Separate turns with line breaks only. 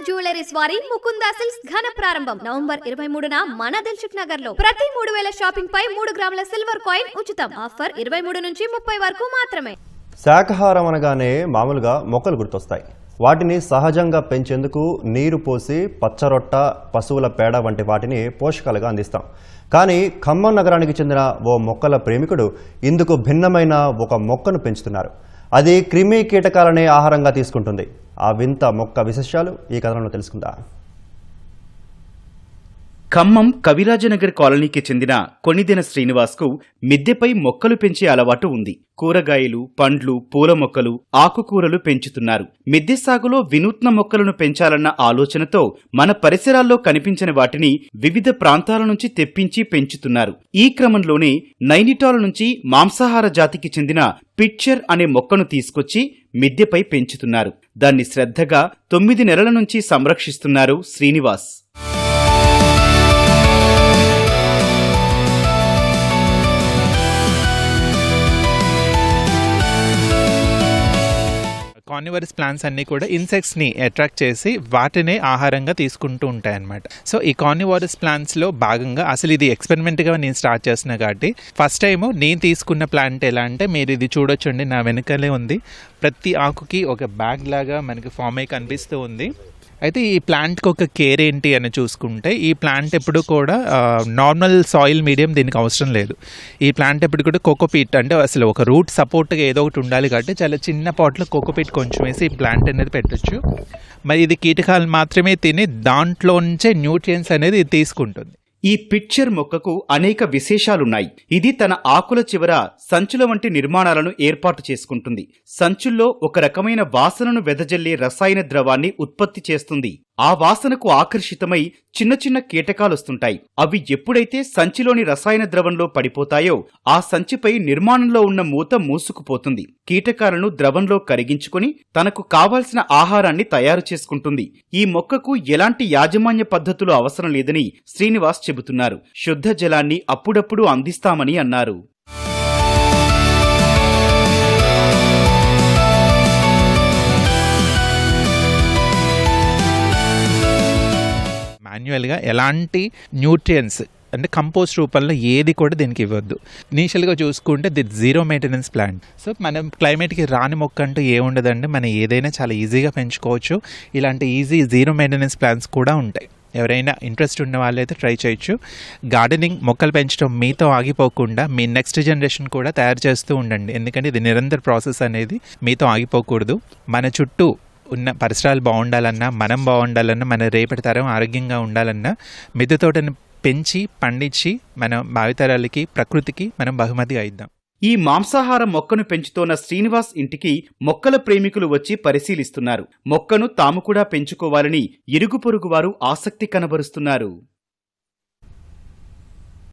Jewelleries వారి Mukunda silks ఘన ప్రారంభం నవంబర్ 23న మన దిల్సుఖ్ నగర్ లో ప్రతి 3000 షాపింగ్ పై 3 గ్రాముల సిల్వర్ కాయిన్ ఉచితం. ఆఫర్ 23 నుంచి 30 వరకు మాత్రమే.
శాకాహారం అనగానే మామూలుగా మొక్కలు గుర్తొస్తాయి. వాటిని సహజంగా పెంచేందుకు నీరు పోసి పచ్చరొట్ట, పశువుల పేడ వంటి వాటిని పోషకాలుగా అందిస్తాం. కానీ ఖమ్మం నగరానికి చెందిన ఓ మొక్కల ప్రేమికుడు ఇందుకు భిన్నమైన ఒక మొక్కను పెంచుతున్నారు. అది క్రిమి కీటకాలనే ఆహారంగా తీసుకుంటుంది. ఆ వింత మొక్క విశేషాలు ఈ కథనంలో తెలుసుకుందాం.
ఖమ్మం కవిరాజనగర్ కాలనీకి చెందిన కొనిదెన శ్రీనివాస్కు మిద్దెపై మొక్కలు పెంచే అలవాటు ఉంది. కూరగాయలు, పండ్లు, పూల మొక్కలు, ఆకుకూరలు పెంచుతున్నారు. మిద్దె సాగులో వినూత్న మొక్కలను పెంచాలన్న ఆలోచనతో మన పరిసరాల్లో కనిపించని వాటిని వివిధ ప్రాంతాల నుంచి తెప్పించి పెంచుతున్నారు. ఈ క్రమంలోనే నైనిటాల్ నుంచి మాంసాహార జాతికి చెందిన పిట్చర్ అనే మొక్కను తీసుకొచ్చి మిద్దెపై పెంచుతున్నారు. దాన్ని శ్రద్ధగా 9 నెలల నుంచి సంరక్షిస్తున్నారు శ్రీనివాస్.
కార్నివరస్ ప్లాంట్స్ అన్నీ కూడా ఇన్సెక్ట్స్ని అట్రాక్ట్ చేసి వాటినే ఆహారంగా తీసుకుంటూ ఉంటాయి అన్నమాట. సో ఈ కార్నివరస్ ప్లాంట్స్లో భాగంగా అసలు ఇది ఎక్స్పెరిమెంట్గా నేను స్టార్ట్ చేస్తున్నా కాబట్టి ఫస్ట్ టైము నేను తీసుకున్న ప్లాంట్ ఎలా అంటే మీరు ఇది చూడొచ్చండి, నా వెనకలే ఉంది. ప్రతి ఆకుకి ఒక బ్యాగ్ లాగా మనకి ఫామ్ అయి కనిపిస్తూ ఉంది. అయితే ఈ ప్లాంట్కి ఒక కేర్ ఏంటి అని చూసుకుంటే ఈ ప్లాంట్ ఎప్పుడు కూడా నార్మల్ సాయిల్ మీడియం దీనికి అవసరం లేదు. ఈ ప్లాంట్ ఎప్పుడు కూడా కోకోపీట్ అంటే అసలు ఒక రూట్ సపోర్ట్గా ఏదో ఒకటి ఉండాలి కాబట్టి చాలా చిన్న పాట్లో కోకోపీట్ కొంచెం వేసి ఈ ప్లాంట్ అనేది పెట్టచ్చు. మరి ఇది కీటకాలు మాత్రమే తిని దాంట్లో నుంచే న్యూట్రియన్స్ అనేది తీసుకుంటుంది.
ఈ పిట్చర్ మొక్కకు అనేక విశేషాలున్నాయి. ఇది తన ఆకుల చివర సంచుల వంటి నిర్మాణాలను ఏర్పాటు చేసుకుంటుంది. సంచుల్లో ఒక రకమైన వాసనను వెదజల్లే రసాయన ద్రవాన్ని ఉత్పత్తి చేస్తుంది. ఆ వాసనకు ఆకర్షితమై చిన్న చిన్న కీటకాలొస్తుంటాయి. అవి ఎప్పుడైతే సంచిలోని రసాయన ద్రవంలో పడిపోతాయో ఆ సంచిపై నిర్మాణంలో ఉన్న మూత మూసుకుపోతుంది. కీటకాలను ద్రవంలో కరిగించుకుని తనకు కావాల్సిన ఆహారాన్ని తయారు చేసుకుంటుంది. ఈ మొక్కకు ఎలాంటి యాజమాన్య పద్ధతులు అవసరం లేదని శ్రీనివాస్ చెబుతున్నారు. శుద్ధ జలాన్ని అప్పుడప్పుడు అందిస్తామని అన్నారు.
మాన్యువల్గా ఎలాంటి న్యూట్రియన్స్ అంటే కంపోస్ట్ రూపంలో ఏది కూడా దీనికి ఇవ్వద్దు. ఇనీషియల్గా చూసుకుంటే the zero maintenance plant. So మనం క్లైమేట్కి రాని మొక్క అంటూ ఏముండదండి, మనం ఏదైనా చాలా ఈజీగా పెంచుకోవచ్చు. ఇలాంటి ఈజీ జీరో మెయింటెనెన్స్ ప్లాంట్స్ కూడా ఉంటాయి. ఎవరైనా ఇంట్రెస్ట్ ఉన్న వాళ్ళైతే ట్రై చేయొచ్చు. గార్డెనింగ్ మొక్కలు పెంచడం మీతో ఆగిపోకుండా మీ నెక్స్ట్ జనరేషన్ కూడా తయారు చేస్తూ ఉండండి. ఎందుకంటే ఇది నిరంతర ప్రాసెస్ అనేది మీతో ఆగిపోకూడదు. మన చుట్టూ ఉన్న పరిసరాలు బాగుండాలన్నా, మనం బాగుండాలన్నా, మన రేపటి తరం ఆరోగ్యంగా ఉండాలన్నా మిద్దె తోటను పెంచి పండించి మన భావితరాలకి, ప్రకృతికి మనం బహుమతిగా ఇద్దాం.
ఈ మాంసాహార మొక్కను పెంచుతోన్న శ్రీనివాస్ ఇంటికి మొక్కల ప్రేమికులు వచ్చి పరిశీలిస్తున్నారు. మొక్కను తాము కూడా పెంచుకోవాలని ఇరుగు పొరుగు వారు ఆసక్తి కనబరుస్తున్నారు.